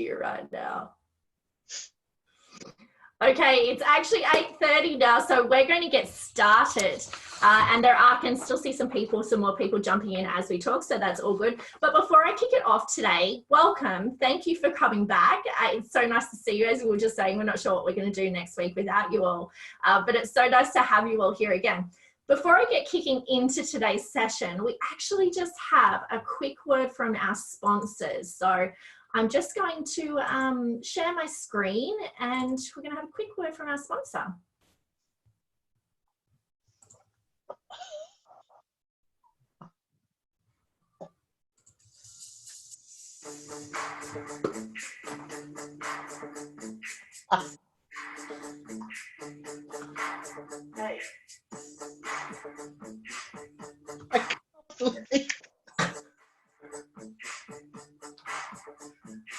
you right now. Okay, it's actually 8:30 now, so we're going to get started. And I can still see some more people jumping in as we talk, so that's all good. But before I kick it off today, welcome. Thank you for coming back. It's so nice to see you. As we were just saying, we're not sure what we're going to do next week without you all, but it's so nice to have you all here again. Before I get kicking into today's session, we actually just have a quick word from our sponsors. So I'm just going to share my screen and we're going to have a quick word from our sponsor. Hey.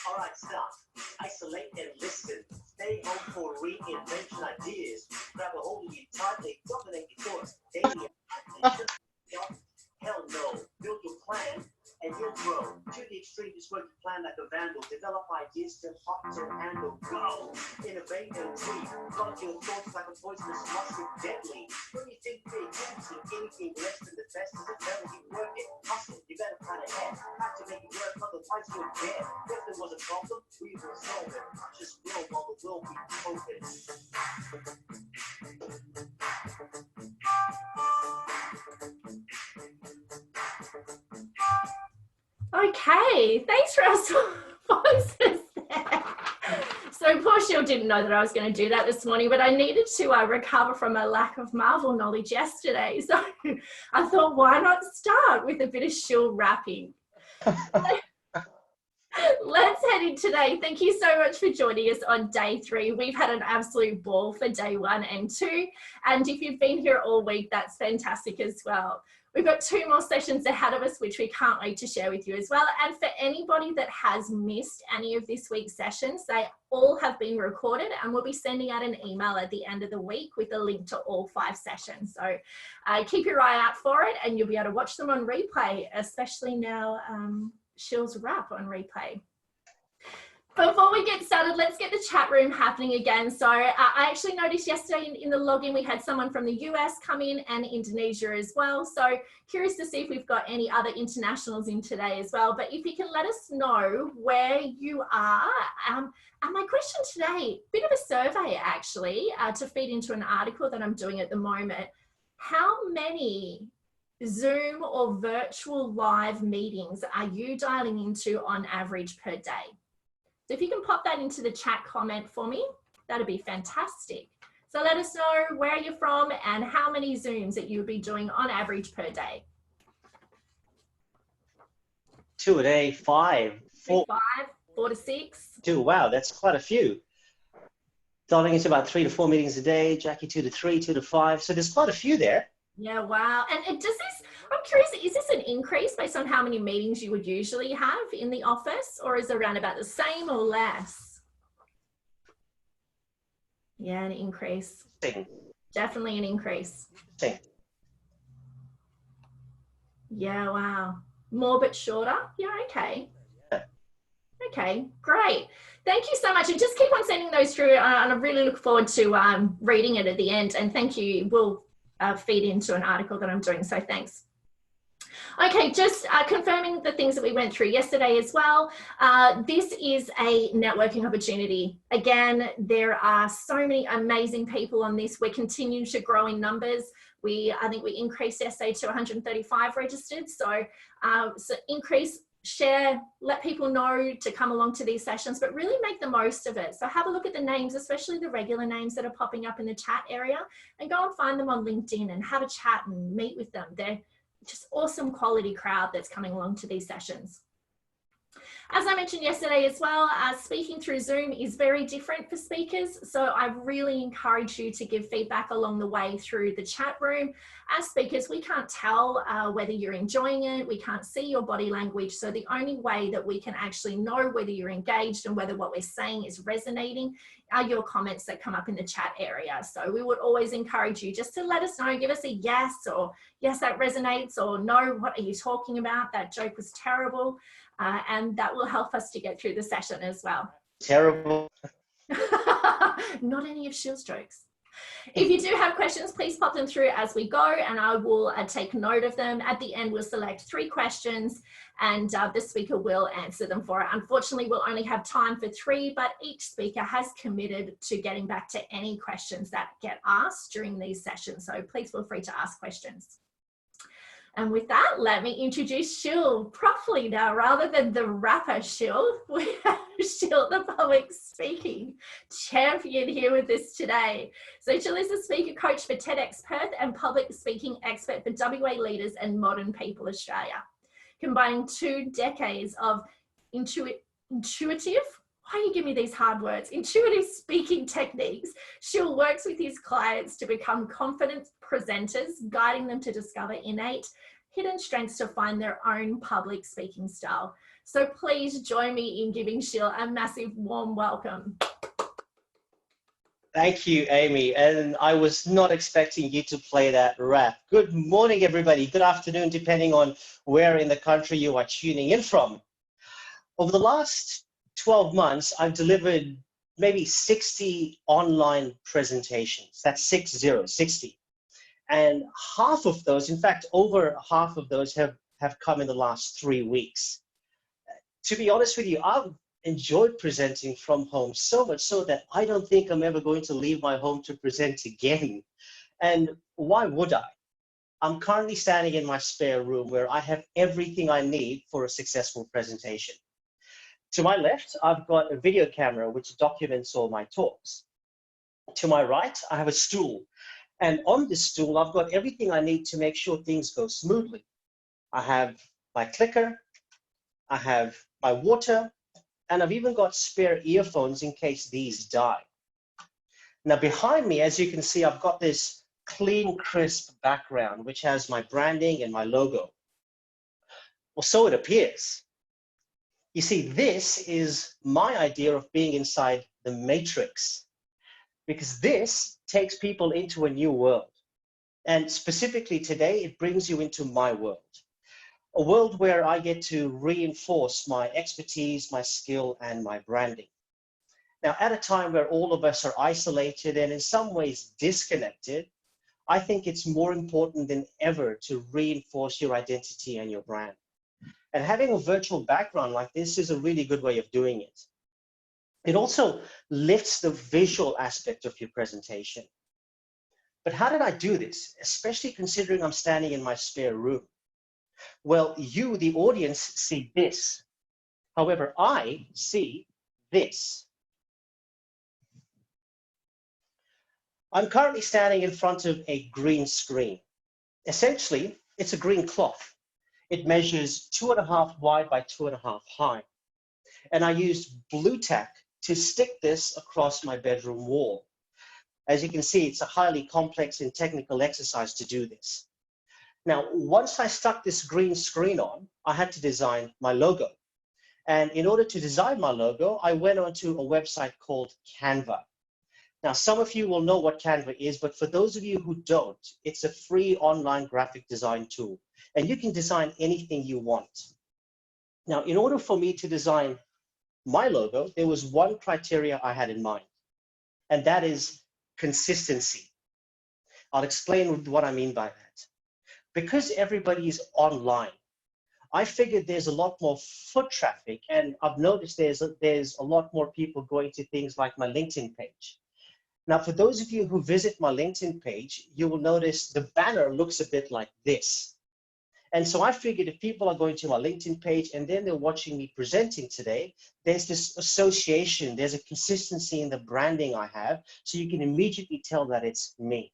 All right, stop. Isolate and listen. Stay home for reinvention ideas. Grab a hold of your target, dominate your thoughts. Daily. Hell no. Build your plan and you'll grow. To the extreme, just work your plan like a vandal. Develop ideas to hot to handle. Go. Innovate and tweak. Guard your thoughts like a poisonous mushroom, deadly. When you think big, anything less than the best is a devil. You work it, hustle. You better plan ahead. Have to make it work, otherwise you're dead. If there was a problem, we will solve it. Just will while the will be open. Okay, thanks for our sponsors there. So poor Shil didn't know that I was going to do that this morning, but I needed to recover from my lack of Marvel knowledge yesterday. So I thought, why not start with a bit of Shil rapping? Let's head in today. Thank you so much for joining us on day 3. We've had an absolute ball for day 1 and 2. And if you've been here all week, that's fantastic as well. We've got 2 more sessions ahead of us, which we can't wait to share with you as well. And for anybody that has missed any of this week's sessions, they all have been recorded and we'll be sending out an email at the end of the week with a link to all 5 sessions. So keep your eye out for it and you'll be able to watch them on replay, especially now Shil's rap on replay. Before we get started, let's get the chat room happening again. So I actually noticed yesterday in the login, we had someone from the US come in and Indonesia as well. So curious to see if we've got any other internationals in today as well. But if you can let us know where you are. And my question today, bit of a survey actually, to feed into an article that I'm doing at the moment. How many Zoom or virtual live meetings are you dialing into on average per day? So if you can pop that into the chat comment for me, that'd be fantastic. So let us know where you're from and how many Zooms that you'll be doing on average per day. 2 a day, 5. 4. 4 to 6. 2, wow, that's quite a few. Dialing into about 3 to 4 meetings a day. Jackie, 2 to 3, 2 to 5. So there's quite a few there. Yeah, wow. And does this, I'm curious, is this an increase based on how many meetings you would usually have in the office, or is it around about the same or less? Yeah, an increase. Definitely an increase. Yeah, wow. More but shorter? Yeah, okay. Okay, great. Thank you so much. And just keep on sending those through. And I really look forward to reading it at the end. And thank you. We'll feed into an article that I'm doing, so thanks. Okay, just confirming the things that we went through yesterday as well. This is a networking opportunity. Again, there are so many amazing people on this. We're continuing to grow in numbers. I think we increased yesterday to 135 registered. So, increase, share, let people know to come along to these sessions, but really make the most of it. So have a look at the names, especially the regular names that are popping up in the chat area, and go and find them on LinkedIn and have a chat and meet with them. They're just awesome quality crowd that's coming along to these sessions. As I mentioned yesterday as well, speaking through Zoom is very different for speakers. So I really encourage you to give feedback along the way through the chat room. As speakers, we can't tell whether you're enjoying it. We can't see your body language. So the only way that we can actually know whether you're engaged and whether what we're saying is resonating are your comments that come up in the chat area. So we would always encourage you just to let us know, give us a yes, or yes, that resonates, or no, what are you talking about? That joke was terrible. and that will help us to get through the session as well. Terrible. Not any of Shil's jokes. If you do have questions, please pop them through as we go, and I will take note of them. At the end, we'll select 3 questions, and the speaker will answer them for it. Unfortunately, we'll only have time for 3, but each speaker has committed to getting back to any questions that get asked during these sessions. So please feel free to ask questions. And with that, let me introduce Shil properly now, rather than the rapper Shil. We have Shil, the public speaking champion, here with us today. So Shil is a speaker coach for TEDx Perth and public speaking expert for WA Leaders and Modern People Australia, combining 2 decades of intuitive, why you give me these hard words, intuitive speaking techniques. Shil works with his clients to become confident presenters, guiding them to discover innate, hidden strengths to find their own public speaking style. So please join me in giving Shil a massive warm welcome. Thank you, Amy. And I was not expecting you to play that rap. Good morning, everybody. Good afternoon, depending on where in the country you are tuning in from. Over the last 12 months, I've delivered maybe 60 online presentations. That's 60. And half of those, in fact, over half of those have come in the last 3 weeks. To be honest with you, I've enjoyed presenting from home so much so that I don't think I'm ever going to leave my home to present again. And why would I? I'm currently standing in my spare room where I have everything I need for a successful presentation. To my left, I've got a video camera which documents all my talks. To my right, I have a stool. And on this stool, I've got everything I need to make sure things go smoothly. I have my clicker, I have my water, and I've even got spare earphones in case these die. Now behind me, as you can see, I've got this clean, crisp background, which has my branding and my logo. Well, so it appears. You see, this is my idea of being inside the matrix, because this takes people into a new world. And specifically today, it brings you into my world, a world where I get to reinforce my expertise, my skill, and my branding. Now, at a time where all of us are isolated and in some ways disconnected, I think it's more important than ever to reinforce your identity and your brand. And having a virtual background like this is a really good way of doing it. It also lifts the visual aspect of your presentation. But how did I do this, especially considering I'm standing in my spare room? Well, you, the audience, see this. However, I see this. I'm currently standing in front of a green screen. Essentially, it's a green cloth. It measures 2.5 wide by 2.5 high. And I used blue tack to stick this across my bedroom wall. As you can see, it's a highly complex and technical exercise to do this. Now, once I stuck this green screen on, I had to design my logo. And in order to design my logo, I went onto a website called Canva. Now, some of you will know what Canva is, but for those of you who don't, it's a free online graphic design tool, and you can design anything you want. Now, in order for me to design my logo, there was one criteria I had in mind, and that is consistency. I'll explain what I mean by that. Because everybody is online, I figured there's a lot more foot traffic, and I've noticed there's a lot more people going to things like my LinkedIn page. Now, for those of you who visit my LinkedIn page, you will notice the banner looks a bit like this. And so I figured if people are going to my LinkedIn page and then they're watching me presenting today, there's this association, there's a consistency in the branding I have, so you can immediately tell that it's me.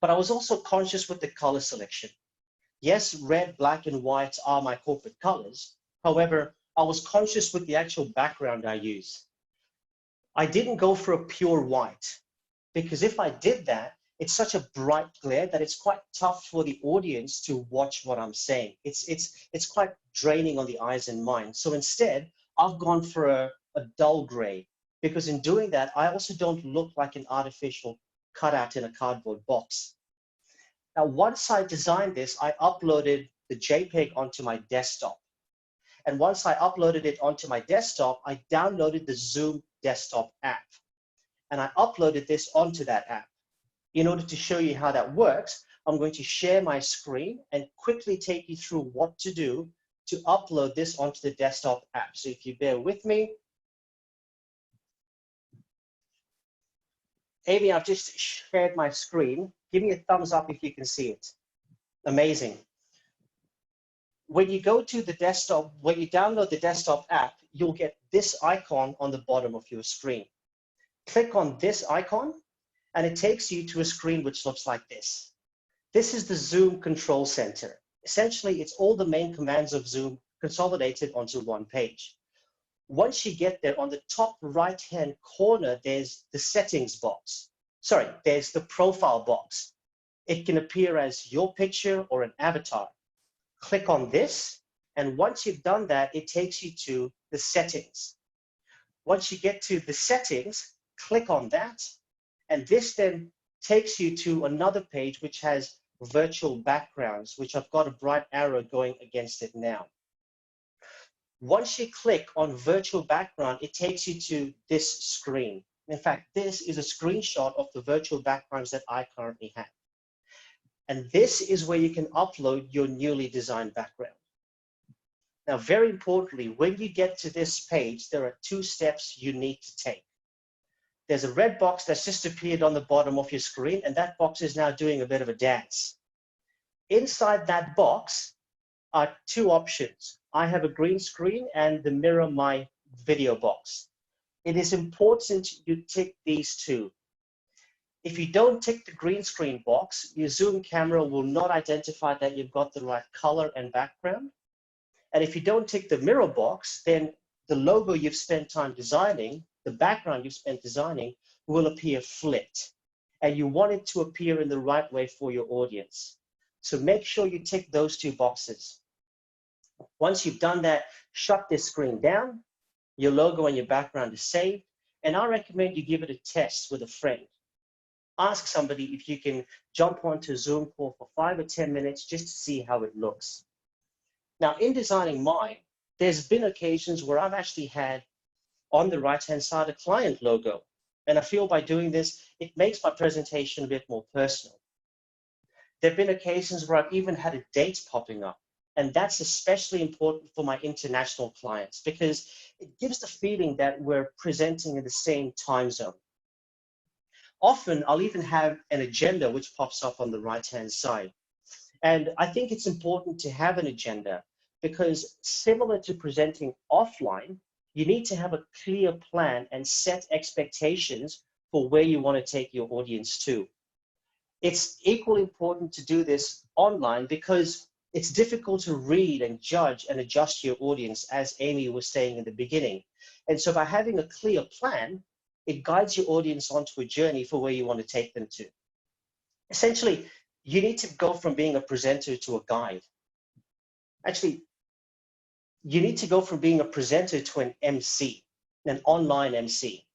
But I was also conscious with the color selection. Yes, red, black, and white are my corporate colors. However, I was conscious with the actual background I use. I didn't go for a pure white, because if I did that, it's such a bright glare that it's quite tough for the audience to watch what I'm saying. It's quite draining on the eyes and mind. So instead, I've gone for a dull gray, because in doing that, I also don't look like an artificial cutout in a cardboard box. Now, once I designed this, I uploaded the JPEG onto my desktop. And once I uploaded it onto my desktop, I downloaded the Zoom desktop app. And I uploaded this onto that app. In order to show you how that works, I'm going to share my screen and quickly take you through what to do to upload this onto the desktop app. So if you bear with me. Amy, I've just shared my screen. Give me a thumbs up if you can see it. Amazing. When you go to the desktop, when you download the desktop app, you'll get this icon on the bottom of your screen. Click on this icon, and it takes you to a screen which looks like this. This is the Zoom Control Center. Essentially, it's all the main commands of Zoom consolidated onto one page. Once you get there, on the top right-hand corner, there's the settings box. Sorry, there's the profile box. It can appear as your picture or an avatar. Click on this, and once you've done that, it takes you to the settings. Once you get to the settings, click on that, and this then takes you to another page which has virtual backgrounds, which I've got a bright arrow going against it now. Once you click on virtual background, it takes you to this screen. In fact, this is a screenshot of the virtual backgrounds that I currently have. And this is where you can upload your newly designed background. Now, very importantly, when you get to this page, there are 2 steps you need to take. There's a red box that's just appeared on the bottom of your screen, and that box is now doing a bit of a dance. Inside that box are 2 options. I have a green screen and the mirror my video box. It is important you tick these 2. If you don't tick the green screen box, your Zoom camera will not identify that you've got the right color and background. And if you don't tick the mirror box, then the logo you've spent time designing, the background you've spent designing, will appear flipped. And you want it to appear in the right way for your audience. So make sure you tick those 2 boxes. Once you've done that, shut this screen down. Your logo and your background is saved. And I recommend you give it a test with a friend. Ask somebody if you can jump onto a Zoom call for 5 or 10 minutes just to see how it looks. Now, in designing mine, there's been occasions where I've actually had on the right-hand side a client logo. And I feel by doing this, it makes my presentation a bit more personal. There have been occasions where I've even had a date popping up. And that's especially important for my international clients because it gives the feeling that we're presenting in the same time zone. Often, I'll even have an agenda which pops up on the right-hand side. And I think it's important to have an agenda because similar to presenting offline, you need to have a clear plan and set expectations for where you want to take your audience to. It's equally important to do this online because it's difficult to read and judge and adjust your audience, as Amy was saying in the beginning. And so by having a clear plan, it guides your audience onto a journey for where you want to take them to. Essentially, you need to go from being a presenter to a guide. Actually, you need to go from being a presenter to an MC, an online MC.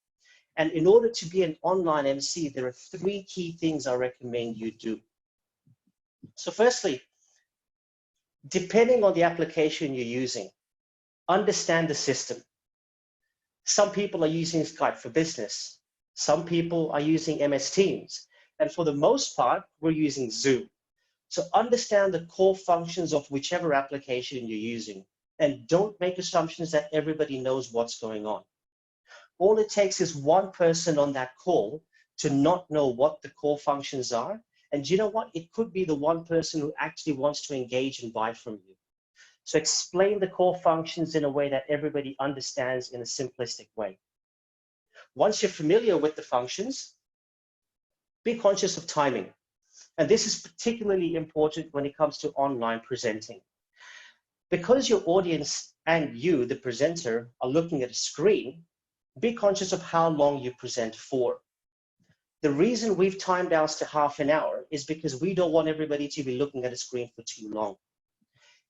And in order to be an online MC, there are 3 key things I recommend you do. So firstly, depending on the application you're using, understand the system. Some people are using Skype for Business. Some people are using MS Teams. And for the most part, we're using Zoom. So understand the core functions of whichever application you're using. And don't make assumptions that everybody knows what's going on. All it takes is one person on that call to not know what the core functions are. And you know what? It could be the one person who actually wants to engage and buy from you. So explain the core functions in a way that everybody understands in a simplistic way. Once you're familiar with the functions, be conscious of timing. And this is particularly important when it comes to online presenting. Because your audience and you, the presenter, are looking at a screen, be conscious of how long you present for. The reason we've timed ours to half an hour is because we don't want everybody to be looking at a screen for too long.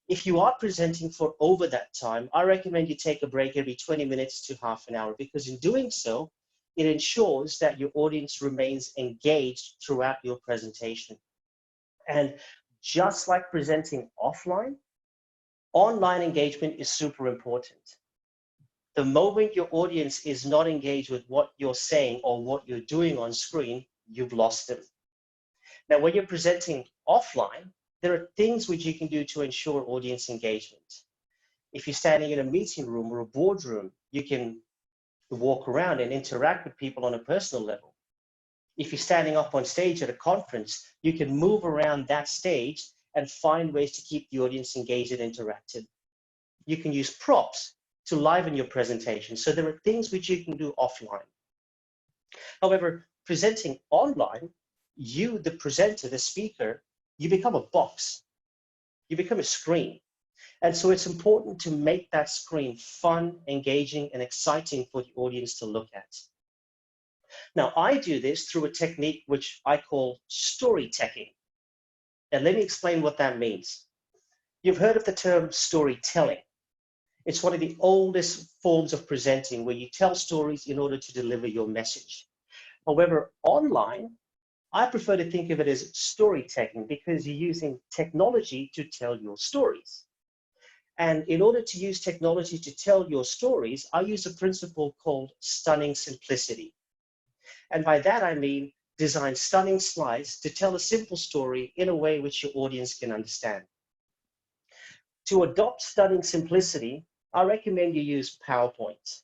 If you are presenting for over that time, I recommend you take a break every 20 minutes to half an hour because in doing so, it ensures that your audience remains engaged throughout your presentation. And just like presenting offline, Online engagement is super important. The moment your audience is not engaged with what you're saying or what you're doing on screen, you've lost them. Now, when you're presenting offline, there are things which you can do to ensure audience engagement. If you're standing in a meeting room or a boardroom, you can walk around and interact with people on a personal level. If you're standing up on stage at a conference, you can move around that stage and find ways to keep the audience engaged and interactive. You can use props to liven your presentation. So there are things which you can do offline. However, presenting online, you, the presenter, the speaker, you become a box. You become a screen. And so it's important to make that screen fun, engaging, and exciting for the audience to look at. Now, I do this through a technique which I call storytelling. And let me explain what that means. You've heard of the term storytelling. It's one of the oldest forms of presenting where you tell stories in order to deliver your message. However, online, I prefer to think of it as storytelling because you're using technology to tell your stories. And in order to use technology to tell your stories, I use a principle called stunning simplicity. And by that, I mean design stunning slides to tell a simple story in a way which your audience can understand. To adopt stunning simplicity, I recommend you use PowerPoint.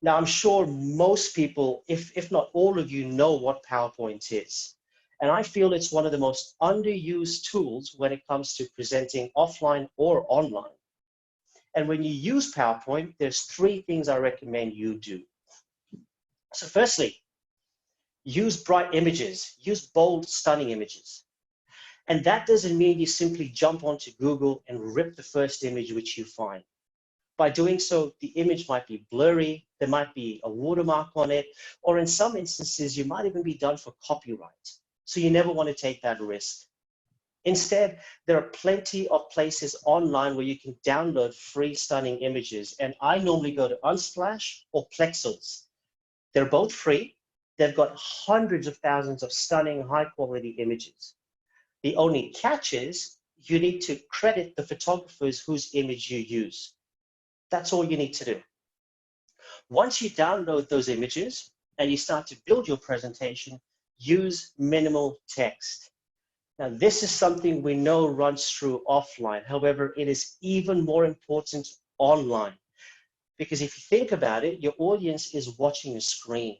Now, I'm sure most people, if not all of you, know what PowerPoint is. And I feel it's one of the most underused tools when it comes to presenting offline or online. And when you use PowerPoint, there's three things I recommend you do. So firstly, use bright images, use bold, stunning images. And that doesn't mean you simply jump onto Google and rip the first image which you find. By doing so, the image might be blurry, there might be a watermark on it, or in some instances, you might even be done for copyright. So you never want to take that risk. Instead, there are plenty of places online where you can download free stunning images. And I normally go to Unsplash or Plexels. They're both free. They've got hundreds of thousands of stunning, high quality images. The only catch is you need to credit the photographers whose image you use. That's all you need to do. Once you download those images and you start to build your presentation, use minimal text. Now, this is something we know runs through offline. However, it is even more important online. Because if you think about it, your audience is watching a screen.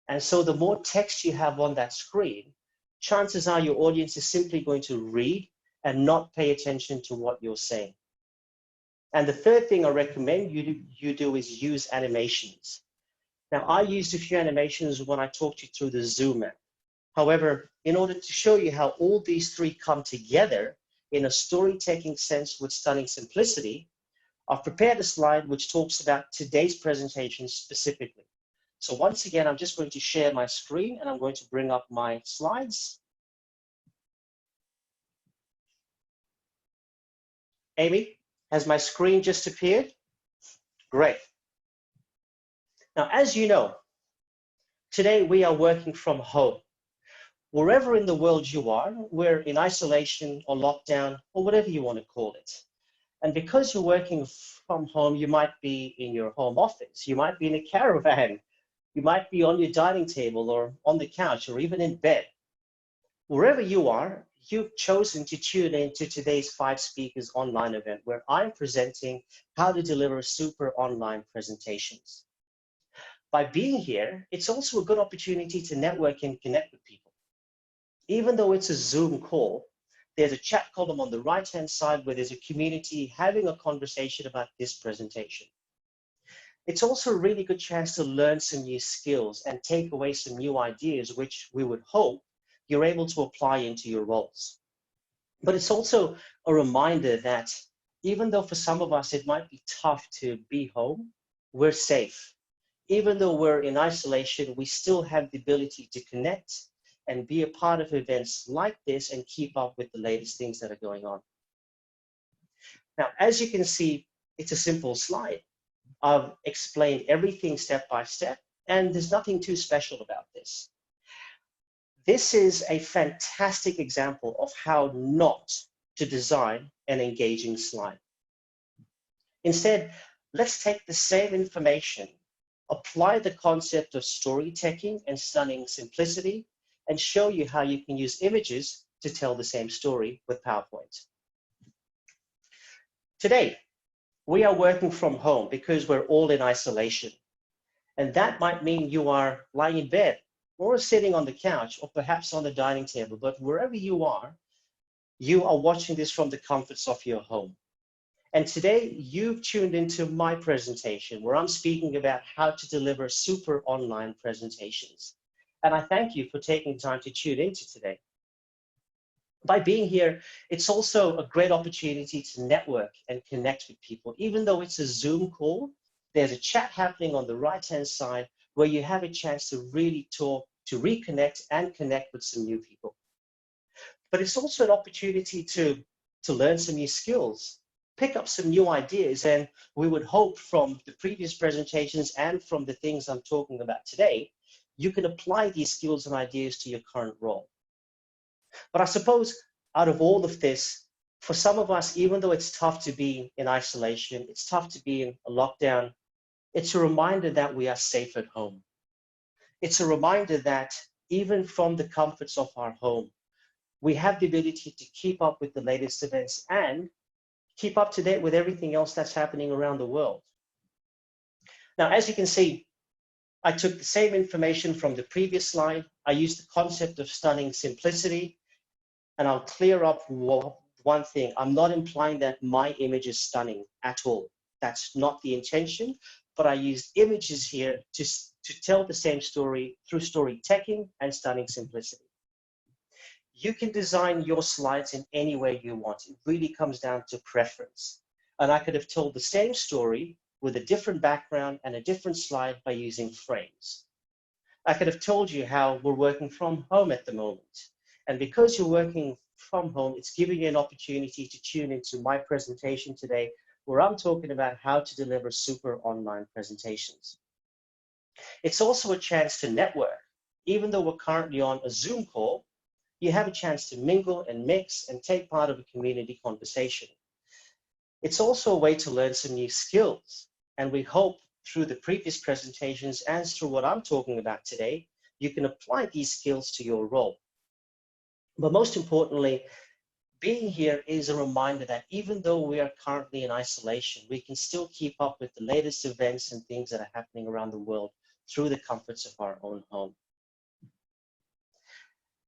And so the more text you have on that screen, chances are your audience is simply going to read and not pay attention to what you're saying. And the third thing I recommend you do is use animations. Now, I used a few animations when I talked you through the Zoom app. However, in order to show you how all these three come together in a storytelling sense with stunning simplicity, I've prepared a slide which talks about today's presentation specifically. So once again, I'm just going to share my screen and I'm going to bring up my slides. Amy, has my screen just appeared? Great. Now, as you know, today we are working from home. Wherever in the world you are, we're in isolation or lockdown or whatever you want to call it. And because you're working from home, you might be in your home office, you might be in a caravan, you might be on your dining table or on the couch or even in bed. Wherever you are, you've chosen to tune in to today's 5 Speakers online event where I'm presenting how to deliver super online presentations. By being here, it's also a good opportunity to network and connect with people. Even though it's a Zoom call, there's a chat column on the right-hand side where there's a community having a conversation about this presentation. It's also a really good chance to learn some new skills and take away some new ideas, which we would hope you're able to apply into your roles. But it's also a reminder that even though for some of us it might be tough to be home, we're safe. Even though we're in isolation, we still have the ability to connect and be a part of events like this and keep up with the latest things that are going on. Now, as you can see, it's a simple slide. I've explained everything step by step, and there's nothing too special about this. This is a fantastic example of how not to design an engaging slide. Instead, let's take the same information, apply the concept of storytelling and stunning simplicity, and show you how you can use images to tell the same story with PowerPoint. Today, we are working from home because we're all in isolation. And that might mean you are lying in bed or sitting on the couch or perhaps on the dining table, but wherever you are watching this from the comforts of your home. And today you've tuned into my presentation where I'm speaking about how to deliver super online presentations. And I thank you for taking time to tune into today. By being here, it's also a great opportunity to network and connect with people. Even though it's a Zoom call, there's a chat happening on the right-hand side where you have a chance to really talk, to reconnect and connect with some new people. But it's also an opportunity to learn some new skills, pick up some new ideas, and we would hope from the previous presentations and from the things I'm talking about today, you can apply these skills and ideas to your current role. But I suppose out of all of this, for some of us, even though it's tough to be in isolation, it's tough to be in a lockdown, it's a reminder that we are safe at home. It's a reminder that even from the comforts of our home, we have the ability to keep up with the latest events and keep up to date with everything else that's happening around the world. Now, as you can see, I took the same information from the previous slide. I used the concept of stunning simplicity, and I'll clear up one thing. I'm not implying that my image is stunning at all. That's not the intention, but I used images here to tell the same story through storytelling and stunning simplicity. You can design your slides in any way you want. It really comes down to preference. And I could have told the same story with a different background and a different slide by using frames. I could have told you how we're working from home at the moment. And because you're working from home, it's giving you an opportunity to tune into my presentation today, where I'm talking about how to deliver super online presentations. It's also a chance to network. Even though we're currently on a Zoom call, you have a chance to mingle and mix and take part of a community conversation. It's also a way to learn some new skills. And we hope through the previous presentations and through what I'm talking about today, you can apply these skills to your role. But most importantly, being here is a reminder that even though we are currently in isolation, we can still keep up with the latest events and things that are happening around the world through the comforts of our own home.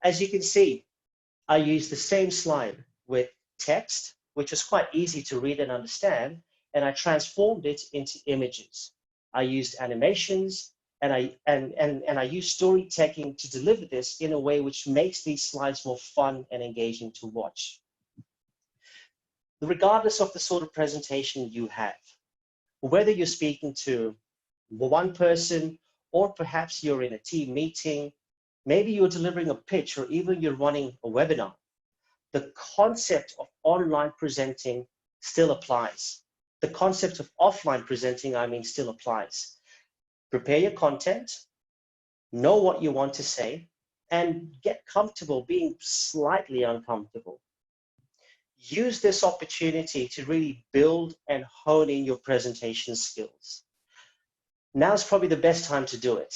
As you can see, I used the same slide with text, which was quite easy to read and understand, and I transformed it into images. I used animations, and I used storytelling to deliver this in a way which makes these slides more fun and engaging to watch. Regardless of the sort of presentation you have, whether you're speaking to one person or perhaps you're in a team meeting, maybe you're delivering a pitch or even you're running a webinar, the concept of online presenting still applies. The concept of offline presenting, still applies. Prepare your content, know what you want to say, and get comfortable being slightly uncomfortable. Use this opportunity to really build and hone in your presentation skills. Now's probably the best time to do it.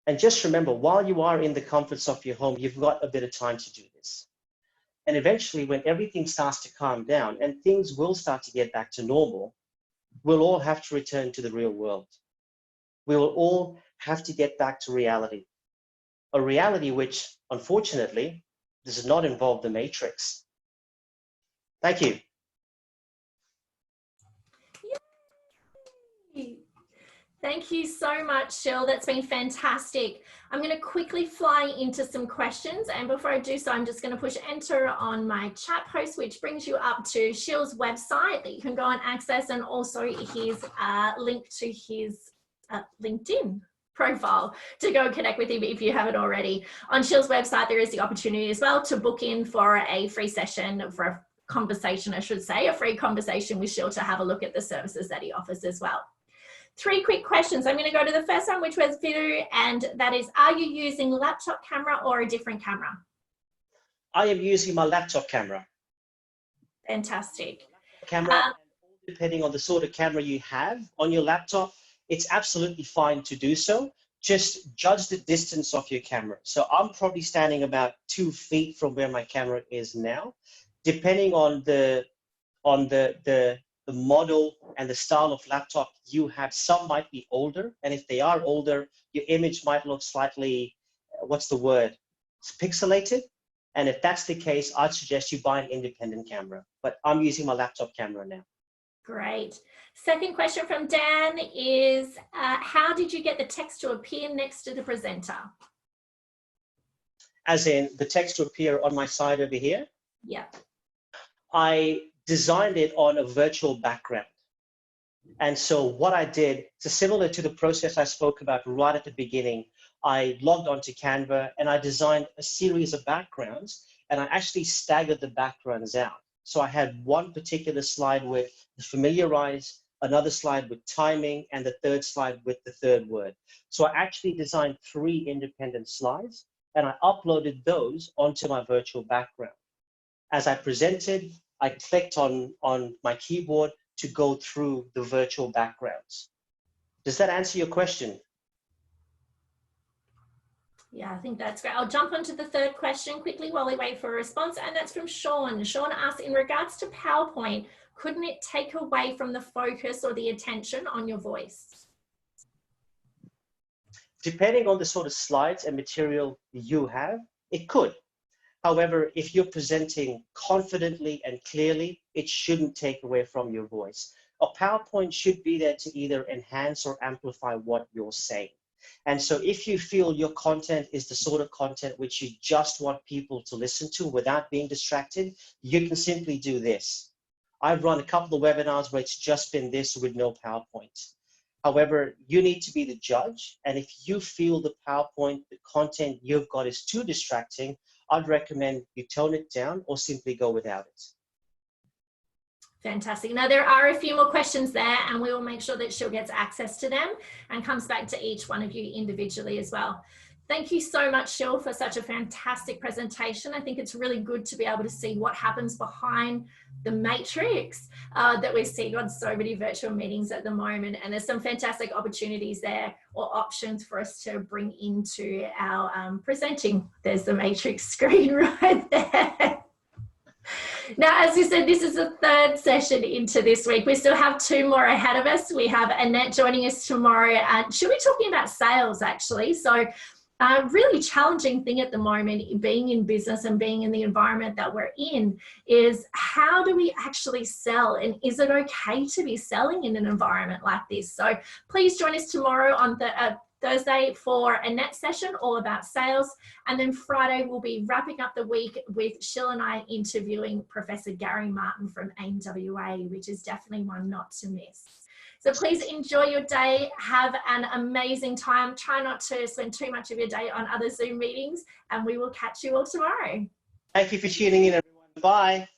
And just remember, while you are in the comforts of your home, you've got a bit of time to do this. And eventually, when everything starts to calm down and things will start to get back to normal, we'll all have to return to the real world. We will all have to get back to reality. A reality which, unfortunately, does not involve the Matrix. Thank you. Yay. Thank you so much, Shil. That's been fantastic. I'm going to quickly fly into some questions. And before I do so, I'm just going to push enter on my chat post, which brings you up to Shil's website that you can go and access, and also his link to his LinkedIn profile to go connect with him if you haven't already. On Shil's website, there is the opportunity as well to book in for a free session, for a conversation, I should say, a free conversation with Shil to have a look at the services that he offers as well. 3 quick questions. I'm going to go to the first one, which was video, and that is, are you using laptop camera or a different camera? I am using my laptop camera. Fantastic. Camera, depending on the sort of camera you have on your laptop, it's absolutely fine to do so. Just judge the distance of your camera. So I'm probably standing about 2 feet from where my camera is now. Depending on the model and the style of laptop you have, some might be older, and if they are older, your image might look slightly, what's the word, it's pixelated. And if that's the case, I'd suggest you buy an independent camera. But I'm using my laptop camera now. Great. Second question from Dan is, how did you get the text to appear next to the presenter? As in the text to appear on my side over here? Yeah. I designed it on a virtual background. And so what I did, so similar to the process I spoke about right at the beginning, I logged onto Canva and I designed a series of backgrounds, and I actually staggered the backgrounds out. So I had one particular slide with the familiarize, another slide with timing, and the third slide with the third word. So I actually designed 3 independent slides, and I uploaded those onto my virtual background. As I presented, I clicked on my keyboard to go through the virtual backgrounds. Does that answer your question? Yeah, I think that's great. I'll jump onto the third question quickly while we wait for a response, and that's from Sean. Sean asks, in regards to PowerPoint, couldn't it take away from the focus or the attention on your voice? Depending on the sort of slides and material you have, it could. However, if you're presenting confidently and clearly, it shouldn't take away from your voice. A PowerPoint should be there to either enhance or amplify what you're saying. And so if you feel your content is the sort of content which you just want people to listen to without being distracted, you can simply do this. I've run a couple of webinars where it's just been this with no PowerPoint. However, you need to be the judge. And if you feel the PowerPoint, the content you've got is too distracting, I'd recommend you tone it down or simply go without it. Fantastic. Now, there are a few more questions there, and we will make sure that Shil gets access to them and comes back to each one of you individually as well. Thank you so much, Shil, for such a fantastic presentation. I think it's really good to be able to see what happens behind the matrix that we're seeing on so many virtual meetings at the moment. And there's some fantastic opportunities there, or options for us to bring into our presenting. There's the matrix screen right there. Now, as you said, this is the third session into this week. We still have 2 more ahead of us. We have Annette joining us tomorrow, and she'll be talking about sales, actually. So a really challenging thing at the moment, being in business and being in the environment that we're in, is how do we actually sell, and is it okay to be selling in an environment like this? So please join us tomorrow on Thursday for a net session all about sales, and then Friday we'll be wrapping up the week with Shil and I interviewing Professor Gary Martin from AIMWA, which is definitely one not to miss. So please enjoy your day, have an amazing time, try not to spend too much of your day on other Zoom meetings, and we will catch you all tomorrow. Thank you for tuning in, everyone. Bye.